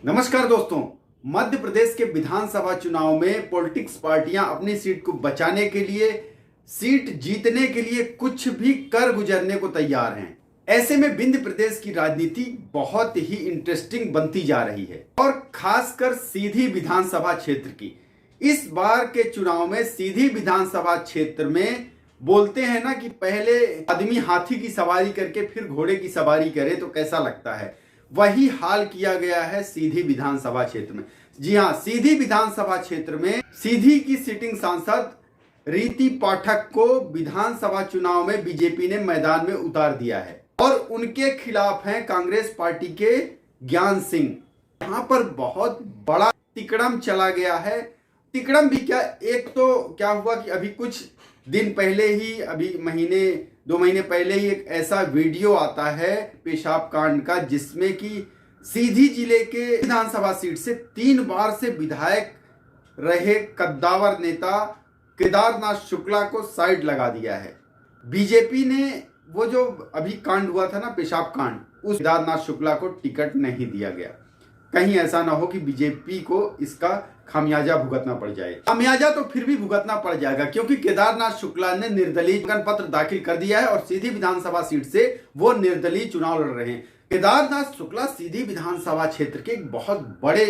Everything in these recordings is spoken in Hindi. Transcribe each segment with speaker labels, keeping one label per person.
Speaker 1: नमस्कार दोस्तों। मध्य प्रदेश के विधानसभा चुनाव में पॉलिटिक्स पार्टियां अपनी सीट को बचाने के लिए, सीट जीतने के लिए कुछ भी कर गुजरने को तैयार हैं। ऐसे में विंध्य प्रदेश की राजनीति बहुत ही इंटरेस्टिंग बनती जा रही है और खासकर सीधी विधानसभा क्षेत्र की। इस बार के चुनाव में सीधी विधानसभा क्षेत्र में बोलते हैं ना कि पहले आदमी हाथी की सवारी करके फिर घोड़े की सवारी करे तो कैसा लगता है, वही हाल किया गया है सीधी विधानसभा क्षेत्र में। जी हां, सीधी विधानसभा क्षेत्र में सीधी की सिटिंग सांसद रीति पाठक को विधानसभा चुनाव में बीजेपी ने मैदान में उतार दिया है और उनके खिलाफ हैं कांग्रेस पार्टी के ज्ञान सिंह। यहां पर बहुत बड़ा तिकड़म चला गया है। तिकड़म भी क्या, एक तो क्या हुआ कि अभी कुछ दिन पहले ही, अभी दो महीने पहले ही एक ऐसा वीडियो आता है पेशाब कांड का, जिसमें कि सीधी जिले के विधानसभा सीट से 3 बार से विधायक रहे कद्दावर नेता केदारनाथ शुक्ला को साइड लगा दिया है। बीजेपी ने वो जो अभी कांड हुआ था ना, पेशाब कांड, उस केदारनाथ शुक्ला को टिकट नहीं दिया गया। कहीं ऐसा ना हो कि बीजेपी को इसका खामियाजा भुगतना पड़ जाए। खामियाजा तो फिर भी भुगतना पड़ जाएगा, क्योंकि केदारनाथ शुक्ला ने निर्दलीय पत्र दाखिल कर दिया है और सीधी विधानसभा सीट से वो निर्दलीय चुनाव लड़ रहे हैं। केदारनाथ शुक्ला सीधी विधानसभा क्षेत्र के एक बहुत बड़े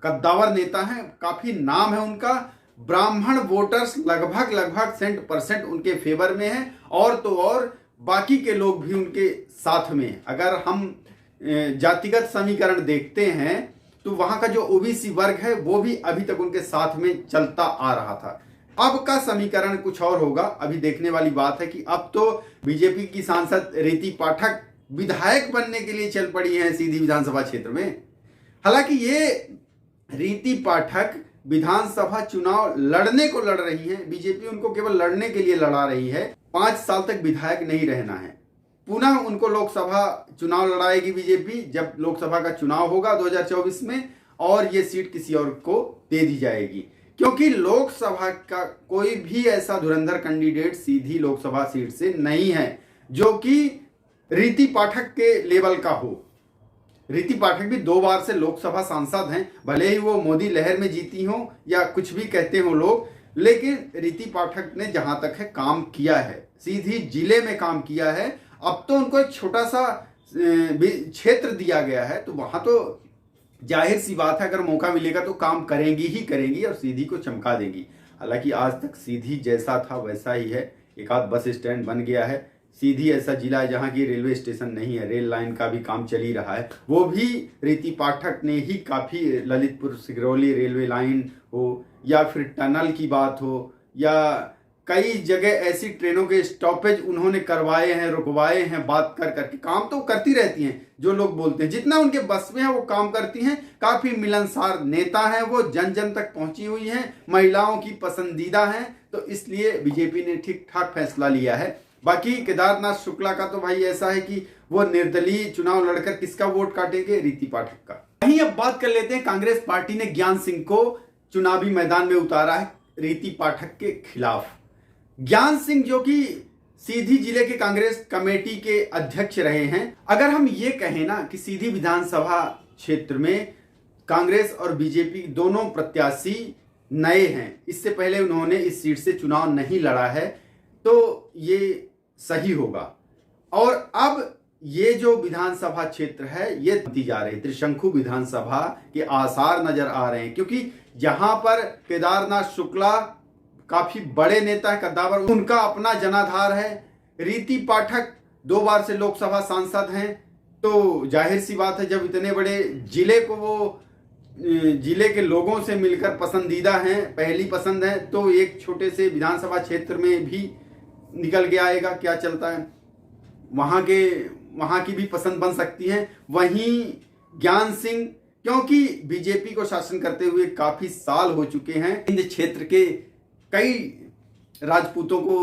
Speaker 1: कद्दावर नेता हैं, काफी नाम है उनका। ब्राह्मण वोटर्स लगभग 100% उनके फेवर में है और तो और बाकी के लोग भी उनके साथ में। अगर हम जातिगत समीकरण देखते हैं तो वहां का जो ओबीसी वर्ग है वो भी अभी तक उनके साथ में चलता आ रहा था। अब का समीकरण कुछ और होगा, अभी देखने वाली बात है कि अब तो बीजेपी की सांसद रीति पाठक विधायक बनने के लिए चल पड़ी हैं सीधी विधानसभा क्षेत्र में। हालांकि ये रीति पाठक विधानसभा चुनाव लड़ने को लड़ रही हैं, बीजेपी उनको केवल लड़ने के लिए लड़ा रही है। 5 साल तक विधायक नहीं रहना है। पुनः उनको लोकसभा चुनाव लड़ाएगी बीजेपी जब लोकसभा का चुनाव होगा 2024 में, और ये सीट किसी और को दे दी जाएगी, क्योंकि लोकसभा का कोई भी ऐसा धुरंधर कैंडिडेट सीधी लोकसभा सीट से नहीं है जो कि रीति पाठक के लेवल का हो। रीति पाठक भी 2 बार से लोकसभा सांसद हैं, भले ही वो मोदी लहर में जीती हो या कुछ भी कहते हो लोग, लेकिन रीति पाठक ने जहां तक है काम किया है, सीधी जिले में काम किया है। अब तो उनको एक छोटा सा क्षेत्र दिया गया है, तो वहां तो जाहिर सी बात है अगर मौका मिलेगा तो काम करेंगी ही करेंगी और सीधी को चमका देंगी। हालांकि आज तक सीधी जैसा था वैसा ही है, एक आध बस स्टैंड बन गया है। सीधी ऐसा जिला है जहां की रेलवे स्टेशन नहीं है, रेल लाइन का भी काम चल ही रहा है, वो भी रीति पाठक ने ही काफ़ी, ललितपुर सिगरौली रेलवे लाइन हो या फिर टनल की बात हो या कई जगह ऐसी ट्रेनों के स्टॉपेज उन्होंने करवाए हैं, रुकवाए हैं। बात कर करके काम तो करती रहती हैं, जो लोग बोलते हैं जितना उनके बस में है वो काम करती हैं। काफ़ी मिलनसार नेता हैं, वो जन जन तक पहुंची हुई हैं, महिलाओं की पसंदीदा हैं, तो इसलिए बीजेपी ने ठीक ठाक फैसला लिया है। बाकी केदारनाथ शुक्ला का तो भाई ऐसा है कि वो निर्दलीय चुनाव लड़कर किसका वोट काटेंगे, रीति पाठक का। वहीं अब बात कर लेते हैं, कांग्रेस पार्टी ने ज्ञान सिंह को चुनावी मैदान में उतारा है रीति पाठक के खिलाफ। ज्ञान सिंह जो कि सीधी जिले के कांग्रेस कमेटी के अध्यक्ष रहे हैं। अगर हम ये कहें ना कि सीधी विधानसभा क्षेत्र में कांग्रेस और बीजेपी दोनों प्रत्याशी नए हैं, इससे पहले उन्होंने इस सीट से चुनाव नहीं लड़ा है, तो ये सही होगा। और अब ये जो विधानसभा क्षेत्र है ये बनती जा रही, त्रिशंकु विधानसभा के आसार नजर आ रहे हैं, क्योंकि जहां पर केदारनाथ शुक्ला काफी बड़े नेता है, कद्दावर, उनका अपना जनाधार है। रीति पाठक 2 बार से लोकसभा सांसद हैं, तो जाहिर सी बात है जब इतने बड़े जिले को वो जिले के लोगों से मिलकर पसंदीदा हैं, पहली पसंद है, तो एक छोटे से विधानसभा क्षेत्र में भी निकल के आएगा क्या चलता है, वहां की भी पसंद बन सकती है। वहीं ज्ञान सिंह, क्योंकि बीजेपी को शासन करते हुए काफी साल हो चुके हैं, इंद क्षेत्र के कई राजपूतों को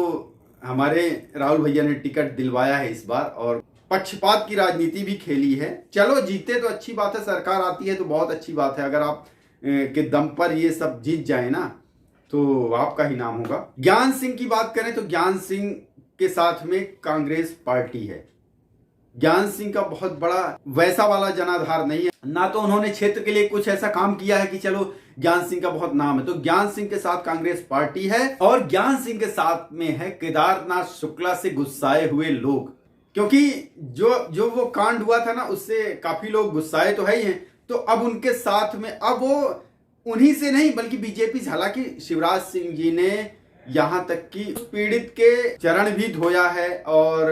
Speaker 1: हमारे राहुल भैया ने टिकट दिलवाया है इस बार, और पक्षपात की राजनीति भी खेली है। चलो जीते तो अच्छी बात है, सरकार आती है तो बहुत अच्छी बात है। अगर आप के दम पर ये सब जीत जाए ना तो आपका ही नाम होगा। ज्ञान सिंह की बात करें तो ज्ञान सिंह के साथ में कांग्रेस पार्टी है। ज्ञान सिंह का बहुत बड़ा वैसा वाला जनाधार नहीं है, ना तो उन्होंने क्षेत्र के लिए कुछ ऐसा काम किया है कि चलो ज्ञान सिंह का बहुत नाम है। तो ज्ञान सिंह के साथ कांग्रेस पार्टी है और ज्ञान सिंह के साथ में है केदारनाथ शुक्ला से गुस्साए हुए लोग, क्योंकि जो वो कांड हुआ था ना, उससे काफी लोग गुस्साए तो है ही हैं। तो अब उनके साथ में अब वो उन्हीं से नहीं बल्कि बीजेपी से, हालांकि शिवराज सिंह जी ने यहां तक कि पीड़ित के चरण भी धोया है और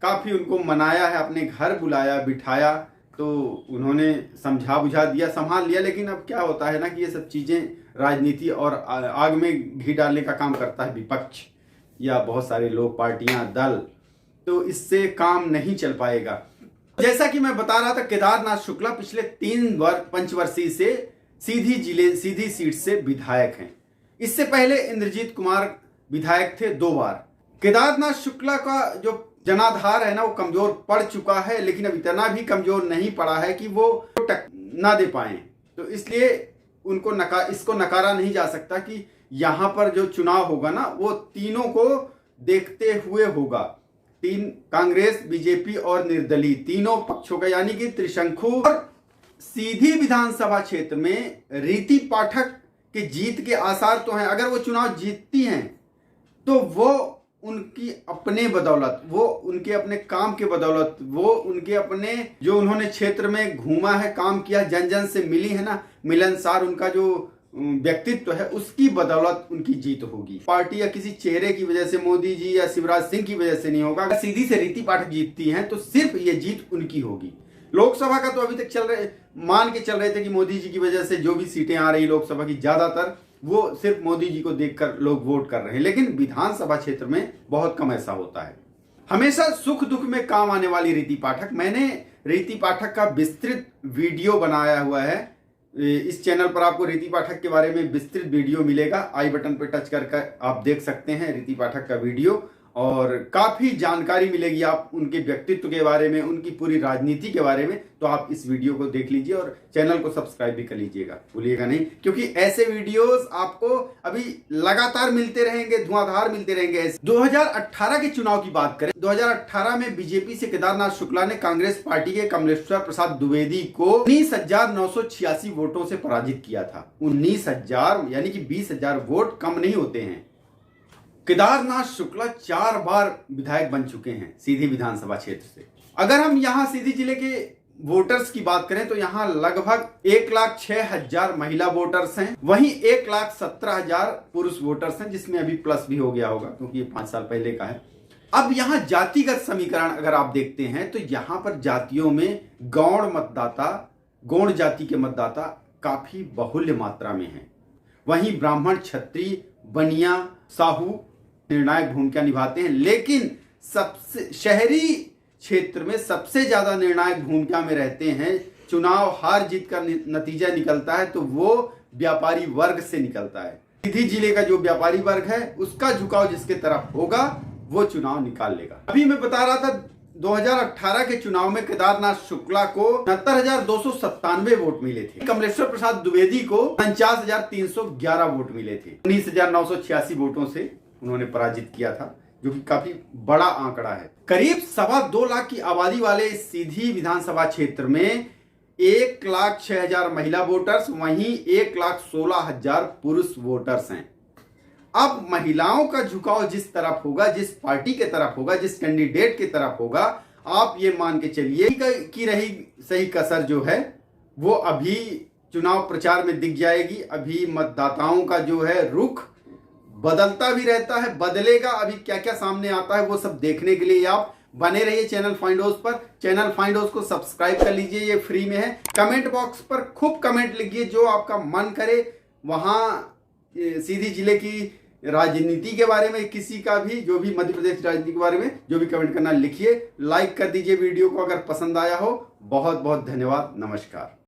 Speaker 1: काफी उनको मनाया है, अपने घर बुलाया बिठाया, तो उन्होंने समझा बुझा दिया, संभाल लिया। लेकिन अब क्या होता है ना कि ये सब चीजें राजनीति और आग में घी डालने का काम करता है विपक्ष या बहुत सारे लोग, पार्टियां, दल, तो इससे काम नहीं चल पाएगा। जैसा कि मैं बता रहा था, केदारनाथ शुक्ला पिछले 3 पंचवर्षीय से सीधी सीट से विधायक हैं। इससे पहले इंद्रजीत कुमार विधायक थे 2 बार। केदारनाथ शुक्ला का जो जनाधार है ना, वो कमजोर पड़ चुका है, लेकिन अब इतना भी कमजोर नहीं पड़ा है कि वो टक ना दे पाए। तो इसलिए इसको नकारा नहीं जा सकता कि यहां पर जो चुनाव होगा ना, वो तीनों को देखते हुए होगा। कांग्रेस, बीजेपी और निर्दलीय तीनों पक्षों का, यानी कि त्रिशंकु। और सीधी विधानसभा क्षेत्र में रीति पाठक के जीत के आसार तो हैं। अगर वो चुनाव जीतती हैं तो वो उनकी अपने बदौलत, वो उनके अपने काम के बदौलत, वो उनके अपने जो उन्होंने क्षेत्र में घूमा है, काम किया, जन जन से मिली है ना, मिलनसार उनका जो व्यक्तित्व है, उसकी बदौलत उनकी जीत होगी। पार्टी या किसी चेहरे की वजह से, मोदी जी या शिवराज सिंह की वजह से नहीं होगा। अगर सीधी से रीति पाठक जीतती हैं तो सिर्फ ये जीत उनकी होगी। लोकसभा का तो अभी तक मान के चल रहे थे कि मोदी जी की वजह से जो भी सीटें आ रही लोकसभा की, ज्यादातर वो सिर्फ मोदी जी को देखकर लोग वोट कर रहे हैं। लेकिन विधानसभा क्षेत्र में बहुत कम ऐसा होता है। हमेशा सुख दुख में काम आने वाली रीति पाठक, मैंने रीति पाठक का विस्तृत वीडियो बनाया हुआ है। इस चैनल पर आपको रीति पाठक के बारे में विस्तृत वीडियो मिलेगा। आई बटन पर टच करके आप देख सकते हैं रीति पाठक का वीडियो, और काफी जानकारी मिलेगी आप उनके व्यक्तित्व के बारे में, उनकी पूरी राजनीति के बारे में। तो आप इस वीडियो को देख लीजिए और चैनल को सब्सक्राइब भी कर लीजिएगा, भूलिएगा नहीं, क्योंकि ऐसे वीडियोस आपको अभी लगातार मिलते रहेंगे, धुआंधार मिलते रहेंगे। 2018 के चुनाव की बात करें, 2018 में बीजेपी से केदारनाथ शुक्ला ने कांग्रेस पार्टी के कमलेश्वर प्रसाद द्विवेदी को 19,986 वोटों से पराजित किया था। 19,000 यानी कि 20,000 वोट कम नहीं होते हैं। केदारनाथ शुक्ला 4 बार विधायक बन चुके हैं सीधी विधानसभा क्षेत्र से। अगर हम यहाँ सीधी जिले के वोटर्स की बात करें तो यहाँ लगभग 1,06,000 महिला वोटर्स हैं, वहीं 1,17,000 पुरुष वोटर्स हैं, जिसमें अभी प्लस भी हो गया होगा क्योंकि ये 5 साल पहले का है। अब यहाँ जातिगत समीकरण अगर आप देखते हैं तो यहाँ पर जातियों में गौड़ जाति के मतदाता काफी बहुल्य मात्रा में हैं। वहीं ब्राह्मण, क्षत्रिय, बनिया, साहू निर्णायक भूमिका निभाते हैं। लेकिन सबसे शहरी क्षेत्र में सबसे ज्यादा निर्णायक भूमिका में रहते हैं। चुनाव हार जीत का नतीजा निकलता है तो वो व्यापारी वर्ग से निकलता है। सीधी जिले का जो व्यापारी वर्ग है उसका झुकाव जिसके तरफ होगा वो चुनाव निकाल लेगा। अभी मैं बता रहा था 2018 के चुनाव में केदारनाथ शुक्ला को 69,297 वोट मिले थे। कमलेश्वर प्रसाद द्विवेदी को 49,311 वोट मिले थे। 19,986 वोटों से उन्होंने पराजित किया था, जो कि काफी बड़ा आंकड़ा है। करीब 2.25 लाख की आबादी वाले सीधी विधानसभा क्षेत्र में 1,06,000 महिला वोटर्स, वहीं 1,16,000 पुरुष वोटर्स हैं। अब महिलाओं का झुकाव जिस तरफ होगा, जिस पार्टी के तरफ होगा, जिस कैंडिडेट के तरफ होगा, आप ये मान के चलिए कि रही सही कसर जो है वो अभी चुनाव प्रचार में दिख जाएगी। अभी मतदाताओं का जो है रुख बदलता भी रहता है, बदलेगा। अभी क्या क्या सामने आता है वो सब देखने के लिए आप बने रहिए चैनल फाइंड हाउस पर। चैनल फाइंड हाउस को सब्सक्राइब कर लीजिए, ये फ्री में है। कमेंट बॉक्स पर खूब कमेंट लिखिए जो आपका मन करे। वहां सीधी जिले की राजनीति के बारे में, किसी का भी, जो भी मध्य प्रदेश राजनीति के बारे में जो भी कमेंट करना लिखिए। लाइक कर दीजिए वीडियो को अगर पसंद आया हो। बहुत बहुत धन्यवाद, नमस्कार।